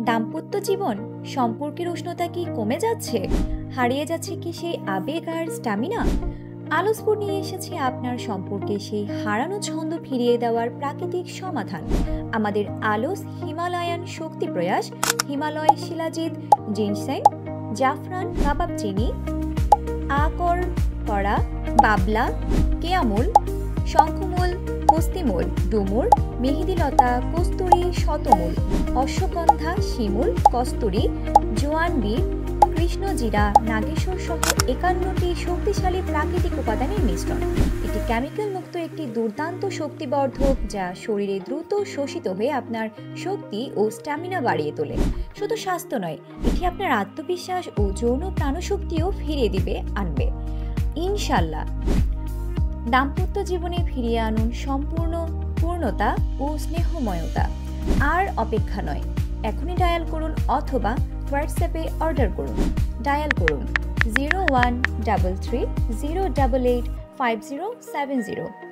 দাম্পত্য জীবন সম্পর্কের উষ্ণতা কি কমে যাচ্ছে? হারিয়ে যাচ্ছে কি সেই আবেগ আর স্ট্যামিনা? আলোসপুর নিয়ে এসেছে আপনার সম্পর্কে সেই হারানো ছন্দ ফিরিয়ে দেওয়ার প্রাকৃতিক সমাধান। আমাদের আলোস হিমালয়ান শক্তি প্রয়াস, হিমালয় শিলাজিৎ, জিনসেং, জাফরান, কাবাব চিনি, আকর করা, বাবলা, কেয়ামূল, শঙ্খমূল, হস্তিমূল, ডুমুর, মেহেদিলতা, কস্তুরী, শতমূল, অশ্বগন্ধা, শিমুল, কস্তুরী, জোয়ানবীর, কৃষ্ণজিরা, নাগেশ্বর সহ 51টি শক্তিশালী প্রাকৃতিক উপাদানের মিশ্রণ। এটি কেমিক্যাল মুক্ত একটি দুর্দান্ত শক্তিবর্ধক যা শরীরে দ্রুত শোষিত হয়ে আপনার শক্তি ও স্ট্যামিনা বাড়িয়ে তোলে। শুধু স্বাস্থ্য নয়, এটি আপনার আত্মবিশ্বাস ও যৌন প্রাণশক্তিও ফিরিয়ে আনবে ইনশাল্লাহ। দাম্পত্য জীবনে ফিরিয়ে আনুন সম্পূর্ণ পূর্ণতা ও স্নেহময়তা। আর অপেক্ষা নয়, এখনই ডায়াল করুন অথবা হোয়াটসঅ্যাপে অর্ডার করুন। ডায়াল করুন 0133 088 5070।